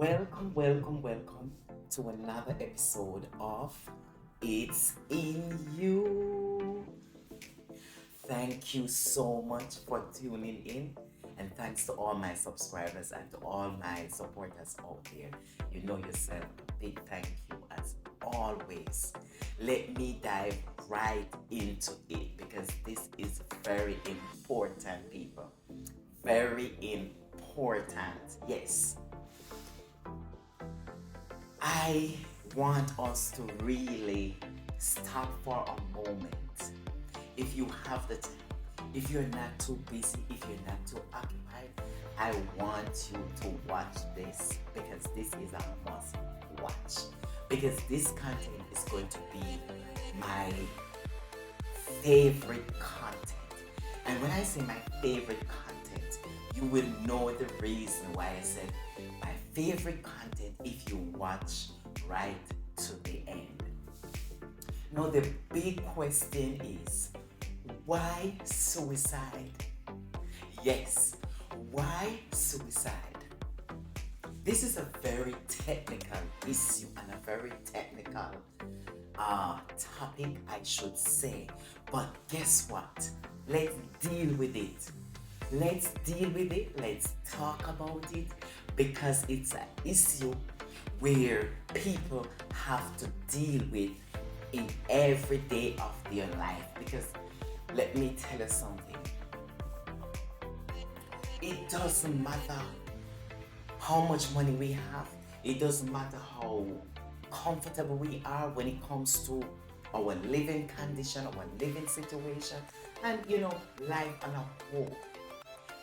Welcome to another episode of It's in You. Thank you so much for tuning in, and thanks to all my subscribers and to all my supporters out there. You know yourself, a big thank you as always. Let me dive right into it because this is very important, people. Very important. Yes, I want us to really stop for a moment. If you have the time, if you're not too busy, if you're not too occupied, I want you to watch this because this is a must watch. Because this content is going to be my favorite content. And when I say my favorite content, you will know the reason why I said my favorite content if you watch right to the end. Now, the big question is why suicide? Yes, why suicide? This is a very technical issue and a very technical topic, I should say. But guess what? Let's deal with it. Let's deal with it. Let's talk about it because it's an issue where people have to deal with in every day of their life. Because let me tell you something. It doesn't matter how much money we have. It doesn't matter how comfortable we are when it comes to our living condition, our living situation, and life on a whole.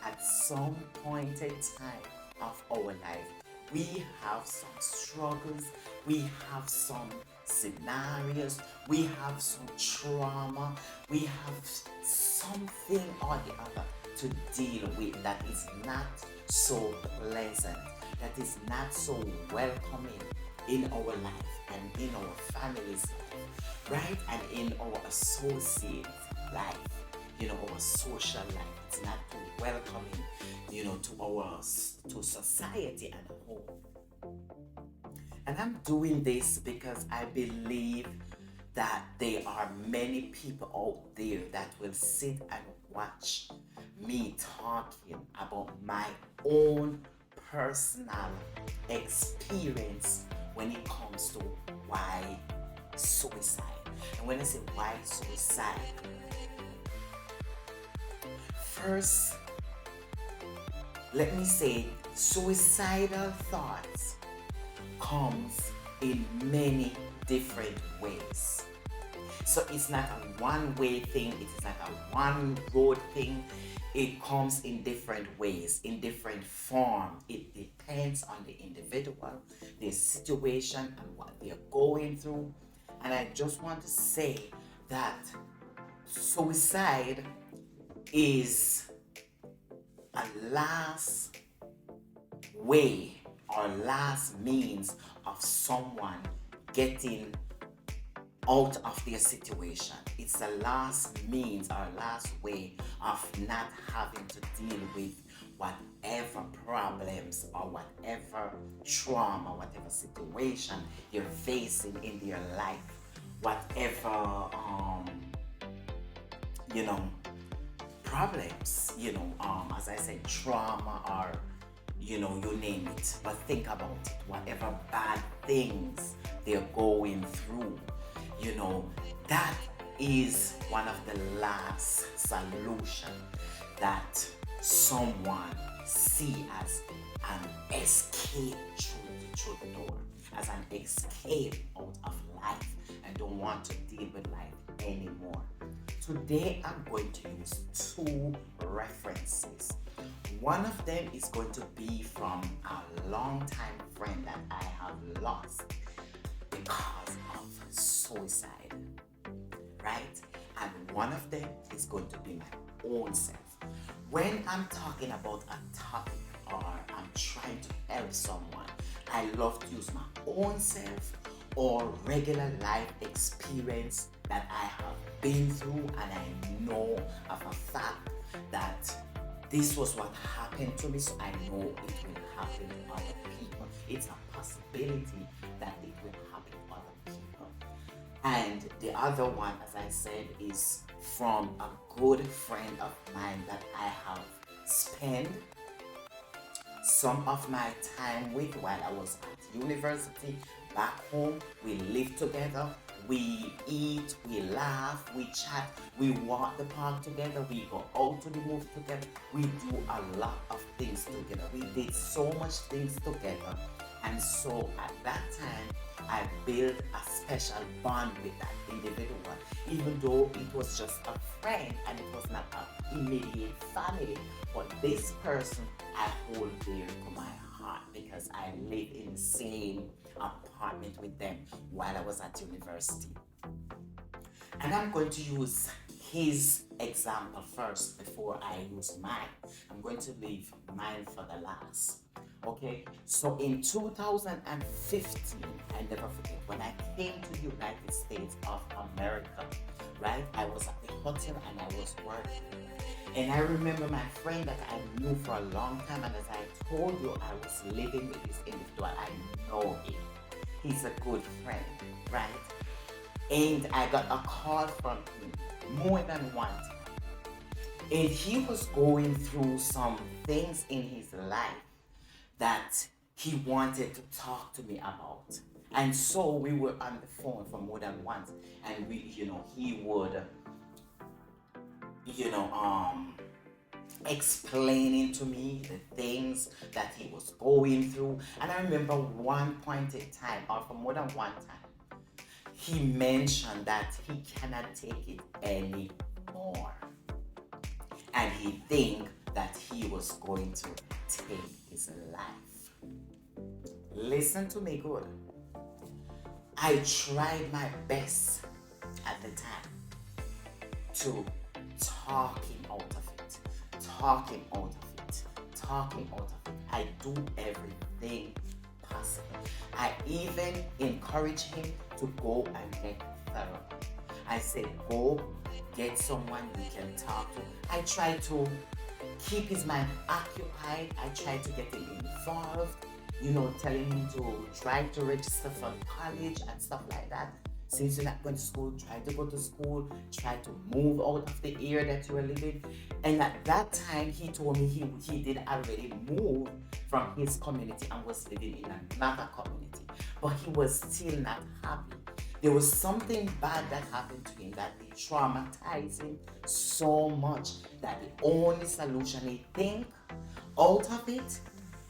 At some point in time of our life, we have some struggles, we have some scenarios, we have some trauma, we have something or the other to deal with that is not so pleasant, that is not so welcoming in our life and in our family's life, right? And in our associates' life, our social life. It's not too welcoming, to society as a whole. And I'm doing this because I believe that there are many people out there that will sit and watch me talking about my own personal experience when it comes to why suicide. And when I say why suicide, first, let me say suicidal thoughts comes in many different ways. So it's not a one-way thing, it is not a one-road thing. It comes in different ways, in different form. It depends on the individual, their situation, and what they're going through. And I just want to say that suicide is a last way or last means of someone getting out of their situation. It's a last means or last way of not having to deal with whatever problems or whatever trauma, whatever situation you're facing in your life, whatever problems, as I said, trauma or you name it. But think about it, whatever bad things they're going through, that is one of the last solution that someone see as an escape through the door, as an escape out of life and don't want to deal with life anymore. Today I'm going to use two references. One of them is going to be from a longtime friend that I have lost because of suicide, right? And one of them is going to be my own self. When I'm talking about a topic or I'm trying to help someone, I love to use my own self or regular life experience that I have been through, and I know of a fact that this was what happened to me, so I know it will happen to other people. it's a possibility that it will happen to other people. And the other one, as I said, is from a good friend of mine that I have spent some of my time with while I was at university. Back home, we live together, we eat, we laugh, we chat, we walk the park together, we go out to the movie together, we do a lot of things together. We did so much things together. And so at that time, I built a special bond with that individual, even though it was just a friend and it was not an immediate family. But this person I hold dear to my heart because I lived in the same apartment with them while I was at university. And I'm going to use his example first before I use mine. I'm going to leave mine for the last. Okay, so in 2015, I never forget, when I came to the United States of America, right? I was at the hotel and I was working. And I remember my friend that I knew for a long time, and as I told you, I was living with this individual. I know him. He's a good friend, right? And I got a call from him more than once. And he was going through some things in his life that he wanted to talk to me about. And so we were on the phone for more than once. And he would, explaining to me the things that he was going through. And I remember one point in time, or for more than one time, he mentioned that he cannot take it anymore. And he think that he was going to take his life. Listen to me good. I tried my best at the time to talk him out of it, talk him out of it, talk him out of it. I do everything possible. I even encourage him to go and get therapy. I said, go get someone you can talk to. I try to keep his mind occupied. I try to get him involved, telling him to try to register for college and stuff like that. Since you're not going to school, try to go to school, try to move out of the area that you are living. And at that time, he told me he did already move from his community and was living in another community. But he was still not happy. There was something bad that happened to him that it traumatized him so much that the only solution he think out of it,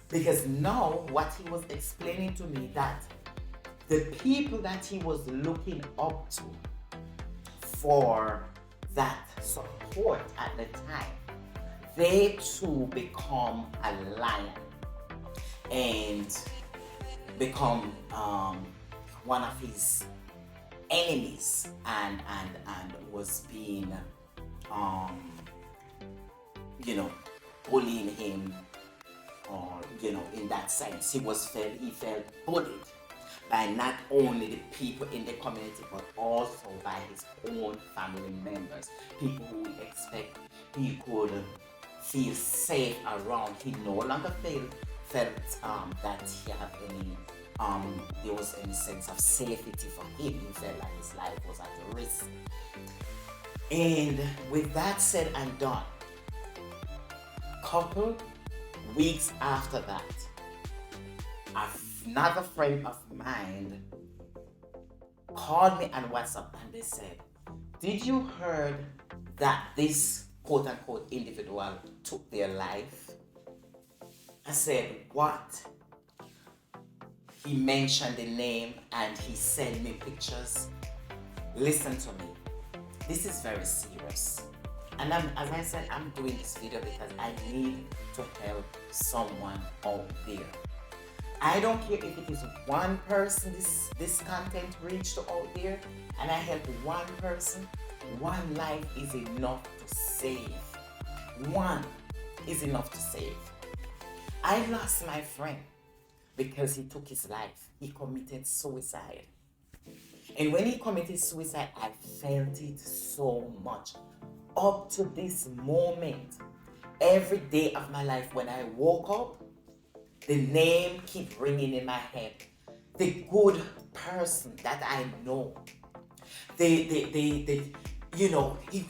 because now what he was explaining to me, that the people that he was looking up to for that support at the time, they too become a lion and become one of his enemies, and was being bullying him, or in that sense he felt bullied by not only the people in the community but also by his own family members, people who expect he could feel safe around. He no longer felt that he had any there was any sense of safety for him. He felt like his life was at risk. And with that said and done, couple weeks after that, another friend of mine called me on WhatsApp and they said, did you heard that this quote unquote individual took their life? I said, what? He mentioned the name and he sent me pictures. Listen to me. This is very serious. And as I said, I'm doing this video because I need to help someone out there. I don't care if it is one person this content reached out there, and I help one person. One life is enough to save. One is enough to save. I lost my friend because he took his life. He committed suicide. And when he committed suicide, I felt it so much. Up to this moment, every day of my life, when I woke up, The name keep ringing in my head. The good person that I know. The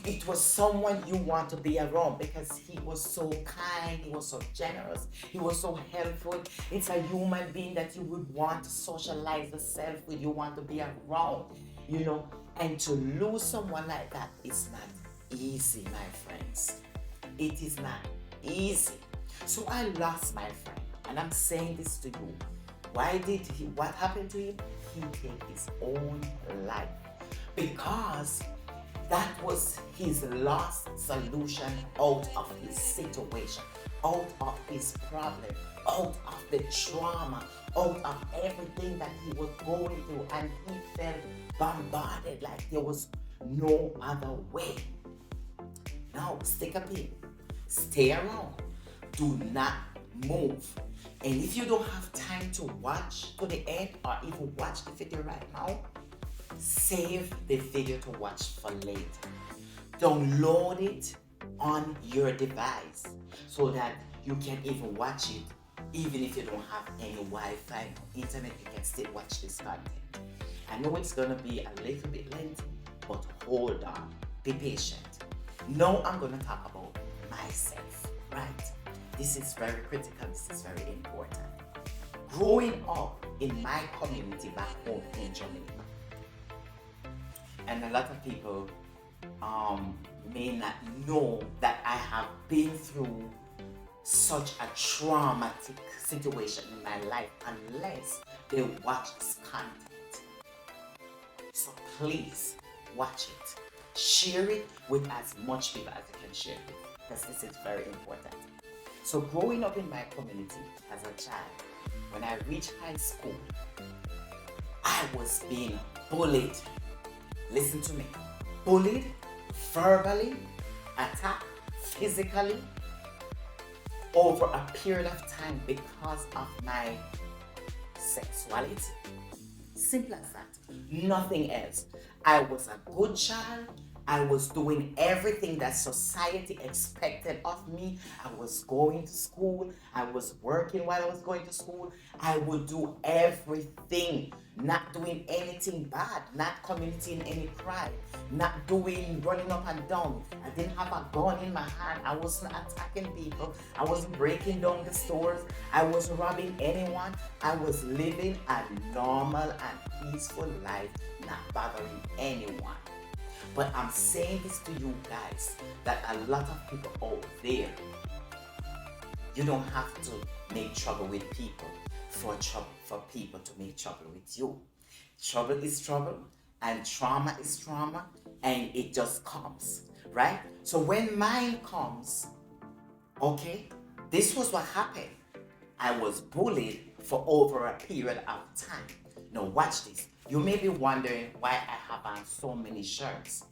it was someone you want to be around because he was so kind, he was so generous, he was so helpful. It's a human being that you would want to socialize yourself with, you want to be around, and to lose someone like that is not easy, my friends. It is not easy. So I lost my friend, and I'm saying this to you. What happened to him? He took his own life because that was his last solution out of his situation, out of his problem, out of the trauma, out of everything that he was going through, and he felt bombarded like there was no other way. Now, stick a pin, stay around, do not move. And if you don't have time to watch to the end or even watch the video right now, save the video to watch for later. Download it on your device so that you can even watch it. Even if you don't have any Wi-Fi or internet, you can still watch this content. I know it's gonna be a little bit lengthy, but hold on, be patient. Now I'm gonna talk about myself, right? This is very critical, this is very important. Growing up in my community back home in Germany, and a lot of people may not know that I have been through such a traumatic situation in my life unless they watch this content. So please watch it. Share it with as much people as you can share it, because this is very important. So growing up in my community as a child, when I reached high school, I was being bullied. Listen to me. Bullied, verbally, attacked, physically, over a period of time because of my sexuality. Simple as that. Nothing else. I was a good child. I was doing everything that society expected of me. I was going to school. I was working while I was going to school. I would do everything, not doing anything bad, not committing any crime, not running up and down. I didn't have a gun in my hand. I wasn't attacking people. I wasn't breaking down the stores. I wasn't robbing anyone. I was living a normal and peaceful life, not bothering anyone. But I'm saying this to you guys, that a lot of people out there, you don't have to make trouble with people for people to make trouble with you. Trouble is trouble, and trauma is trauma, and it just comes, right? So when mine comes, okay, this was what happened. I was bullied for over a period of time. Now watch this. You may be wondering why I have on so many shirts.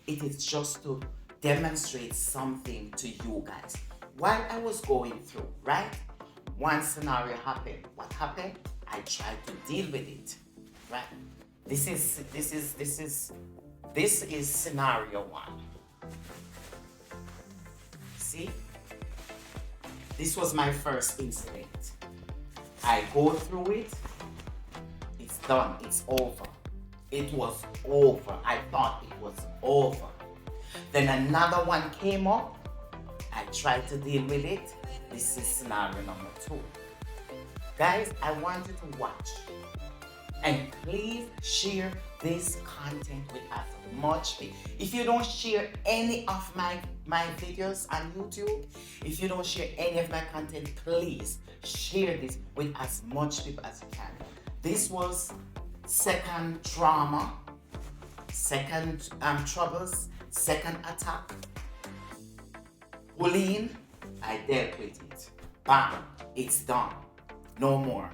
It is just to demonstrate something to you guys. While I was going through, right? One scenario happened. What happened? I tried to deal with it, right? This is scenario one. See? This was my first incident. I go through it. It's done. It's over. It was over. I thought it was over. Then another one came up. I tried to deal with it. This is scenario number 2. Guys, I want you to watch. And please share this content with as much people. If you don't share any of my videos on YouTube, if you don't share any of my content, please share this with as much people as you can. This was second trauma, second troubles, second attack. Bullying, I dealt with it. Bam, it's done. No more.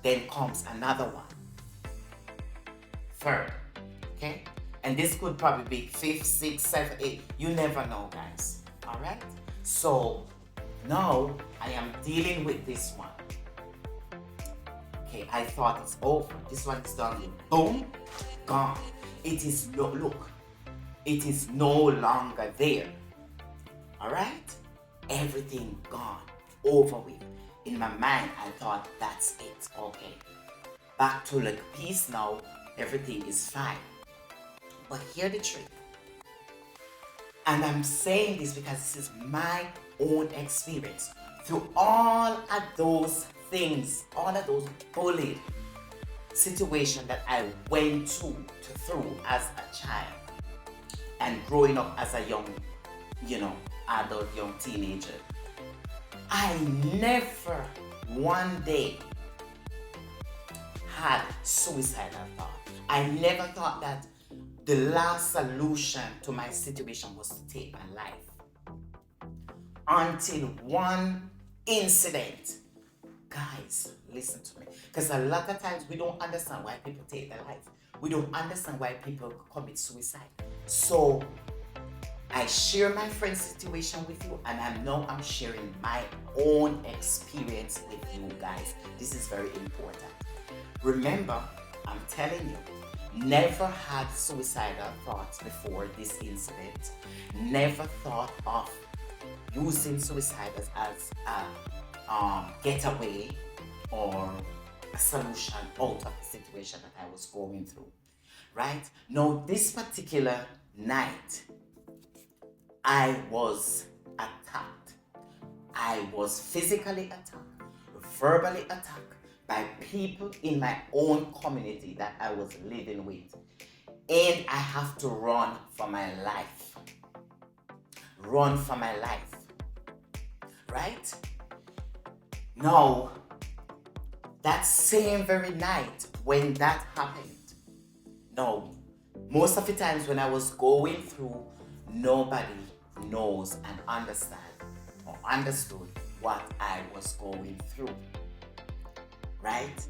Then comes another one. Third, okay? And this could probably be 5th, 6th, 7th, 8th. You never know, guys. All right? So now I am dealing with this one. Okay, I thought it's over. This one is done. Boom, gone. It is it is no longer there. All right? Everything gone, over with. In my mind, I thought, that's it. Okay. Back to like peace now. Everything is fine. But hear the truth. And I'm saying this because this is my own experience. Through all of those things, all of those bullied situations that I went through as a child and growing up as a young, adult, young teenager, I never one day had suicidal thought. I never thought that the last solution to my situation was to take my life. Until one incident. Guys, listen to me. Because a lot of times we don't understand why people take their life. We don't understand why people commit suicide. So I share my friend's situation with you, and I'm sharing my own experience with you guys. This is very important. Remember, I'm telling you, never had suicidal thoughts before this incident. Never thought of using suicide as a getaway or a solution out of the situation that I was going through. Right? Now, this particular night, I was attacked. I was physically attacked, verbally attacked by people in my own community that I was living with. And I have to run for my life. Run for my life. Right? Now, that same very night when that happened, no, most of the times when I was going through, nobody knows and understand or understood what I was going through, right?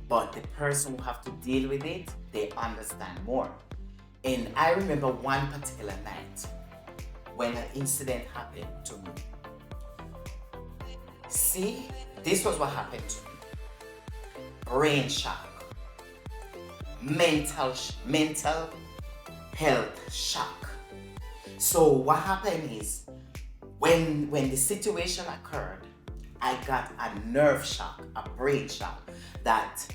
But the person who have to deal with it, they understand more. And I remember one particular night when an incident happened to me. See, this was what happened to me. Brain shock, mental health shock. So what happened is, when the situation occurred, I got a nerve shock, a brain shock that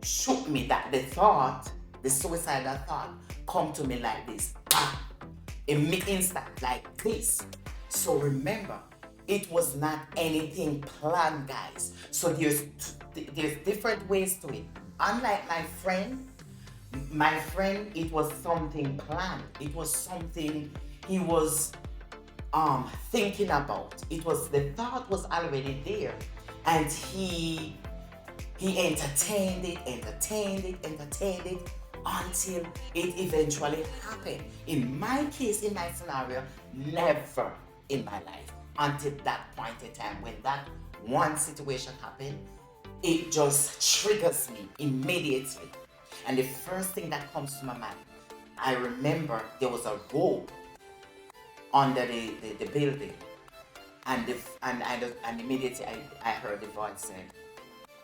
shook me, that the suicidal thought come to me like this, in instant, like this. So remember, it was not anything planned, guys. So there's different ways to it. Unlike my friend, it was something planned. It was something he was thinking about. The thought was already there, and he entertained it until it eventually happened. In my case, in my scenario, never in my life until that point in time when that one situation happened, it just triggers me immediately. And the first thing that comes to my mind, I remember there was a rope under the building, and immediately I heard the voice saying,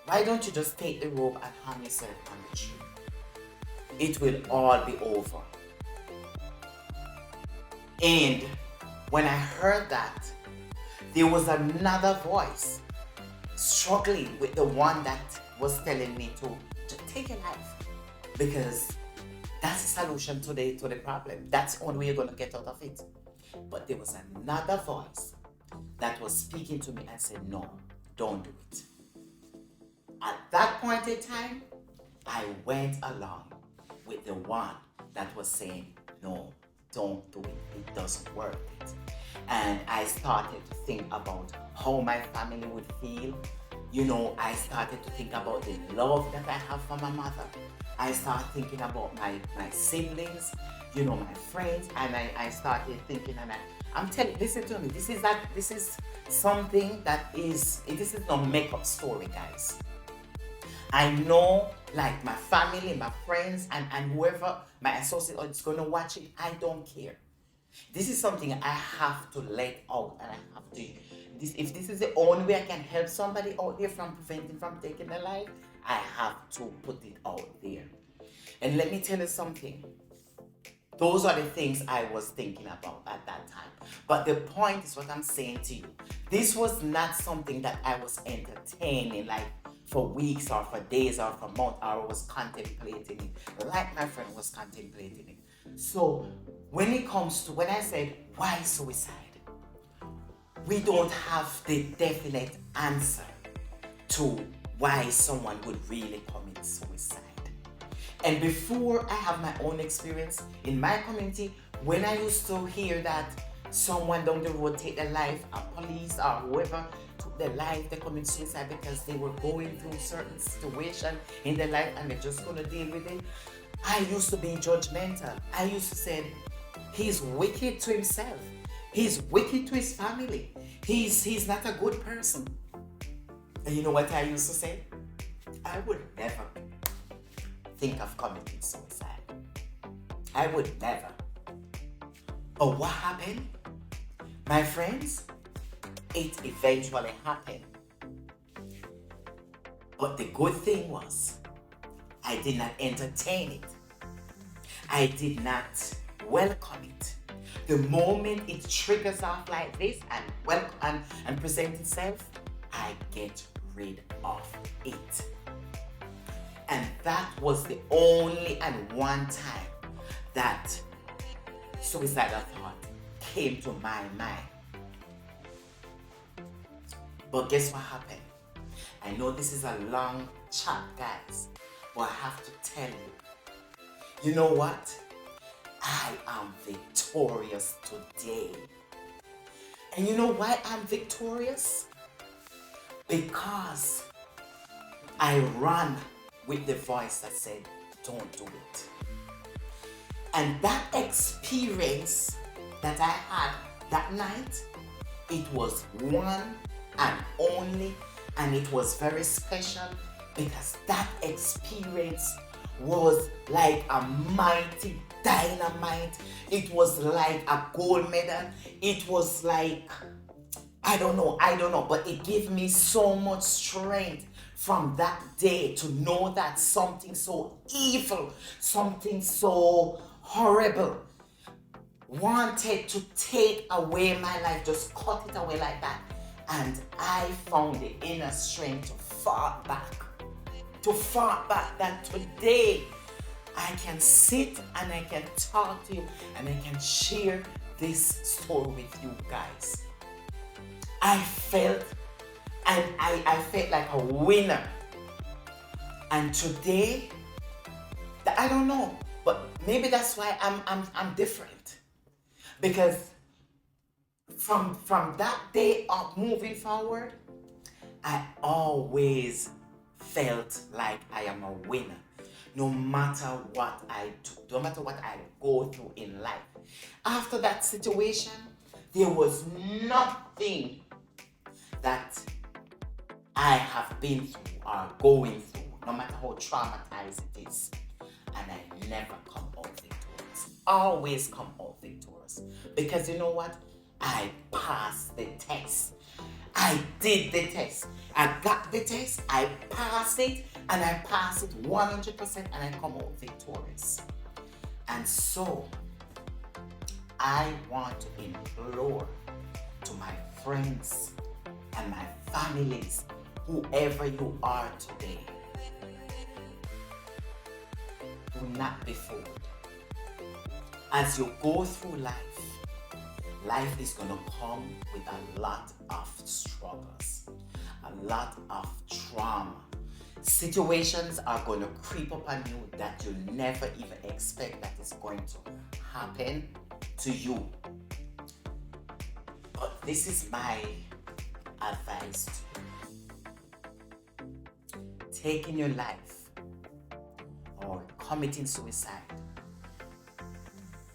"Why don't you just take the rope and hang yourself on the tree? It will all be over." And when I heard that, there was another voice struggling with the one that was telling me to take your life, because that's the solution to the problem. That's the only way you're going to get out of it. But there was another voice that was speaking to me and said, "No, don't do it." At that point in time, I went along with the one that was saying, "No, don't do it. It doesn't work." And I started to think about how my family would feel. I started to think about the love that I have for my mother. I started thinking about my siblings, my friends, and I started thinking, and I'm telling you, listen to me, this is something this is no make-up story, guys. I know, like, my family, my friends, and whoever, my associate is going to watch it, I don't care. This is something I have to let out, and I have to, if this is the only way I can help somebody out there from taking their life, I have to put it out there. And let me tell you something. those are the things I was thinking about at that time. But the point is what I'm saying to you. This was not something that I was entertaining like for weeks or for days or for months, or was contemplating it like my friend was contemplating it. So when it comes to, when I said, why suicide? We don't have the definite answer to why someone would really commit suicide. And before I have my own experience in my community, when I used to hear that someone down the road take their life, a police or whoever took their life, they commit suicide because they were going through certain situation in their life and they're just gonna deal with it, I used to be judgmental. I used to say, he's wicked to himself. He's wicked to his family. He's not a good person. And you know what I used to say? I would never think of committing suicide. I would never. But what happened? My friends, it eventually happened. But the good thing was, I did not entertain it. I did not welcome it. The moment it triggers off like this and presents itself, I get rid of it. And that was the only and one time that suicidal thought came to my mind. But guess what happened? I know this is a long chat, guys, but I have to tell you, you know what? I am victorious today. And you know why I'm victorious? Because I ran with the voice that said, don't do it. And that experience that I had that night, it was one and only, and it was very special because that experience was like a mighty dynamite. It was like a gold medal. It was like, I don't know, but it gave me so much strength from that day to know that something so evil, something so horrible wanted to take away my life, just cut it away like that. And I found the inner strength to fight back that today I can sit and I can talk to you and I can share this story with you guys. I felt like a winner. And today, I don't know, but maybe that's why I'm different. Because from that day up moving forward, I always felt like I am a winner. No matter what I do, no matter what I go through in life. After that situation, there was nothing that I have been through or going through, no matter how traumatized it is, and I never come out victorious. Always come out victorious. Because you know what? I passed the test. I did the test. I got the test, I passed it, and I passed it 100%, and I come out victorious. And so, I want to implore to my friends and my families, whoever you are today, do not be fooled. As you go through life, life is going to come with a lot of struggles, a lot of trauma. Situations are going to creep up on you that you never even expect that is going to happen to you. But this is my advice to you. Taking your life or committing suicide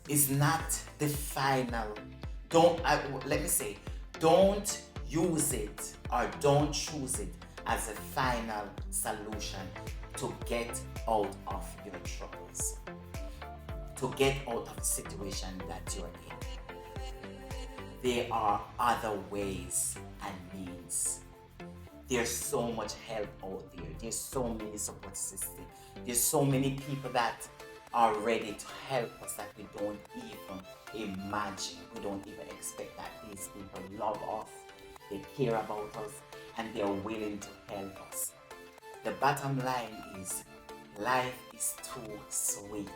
is not the final. Don't use it or don't choose it as a final solution to get out of your troubles, to get out of the situation that you're in. There are other ways and means. There's so much help out there. There's so many support systems. There's so many people that are ready to help us that we don't even imagine. We don't even expect that these people love us, they care about us, and they're willing to help us. The bottom line is life is too sweet.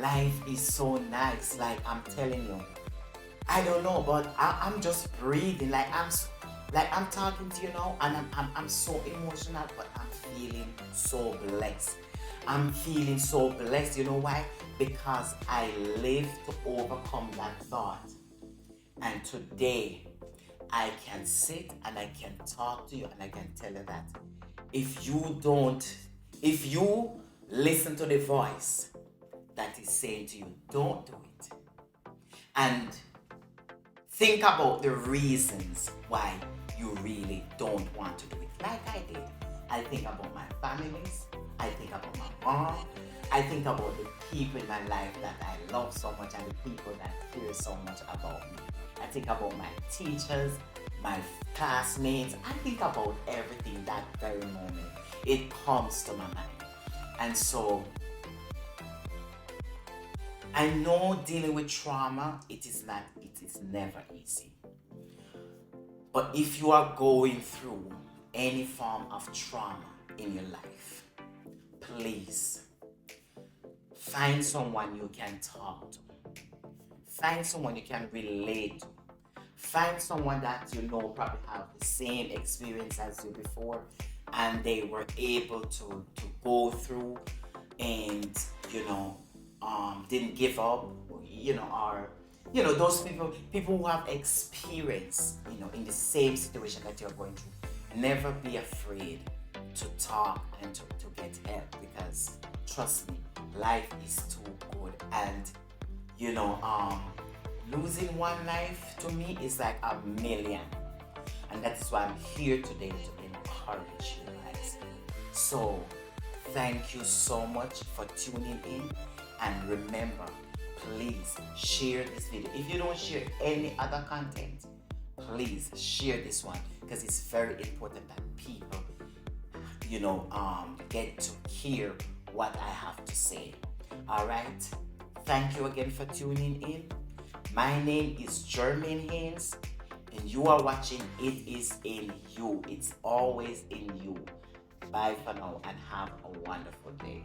Life is so nice. Like I'm telling you, I don't know, but I'm just breathing. Like I'm talking to you now, and I'm so emotional, but I'm feeling so blessed. I'm feeling so blessed. You know why? Because I live to overcome that thought. And today, I can sit and I can talk to you and I can tell you that if you don't, if you listen to the voice that is saying to you, don't do it. And think about the reasons why you really don't want to do it. Like I did. I think about my families. I think about my mom. I think about the people in my life that I love so much and the people that care so much about me. I think about my teachers, my classmates. I think about everything that very moment. It comes to my mind. And so I know dealing with trauma, it is never easy. But if you are going through any form of trauma in your life, please find someone you can talk to. Find someone you can relate to. Find someone that you know probably have the same experience as you before and they were able to go through and didn't give up, or those people who have experience in the same situation that you're going through. Never be afraid to talk and to get help, because trust me, life is too good. And losing one life to me is like a million, and that's why I'm here today to encourage you guys. So thank you so much for tuning in, and remember, please share this video. If you don't share any other content, please share this one, because it's very important that people get to hear what I have to say. All right, thank you again for tuning in. My name is Jermaine Haynes, and you are watching It Is In You. It's always in you. Bye for now and have a wonderful day.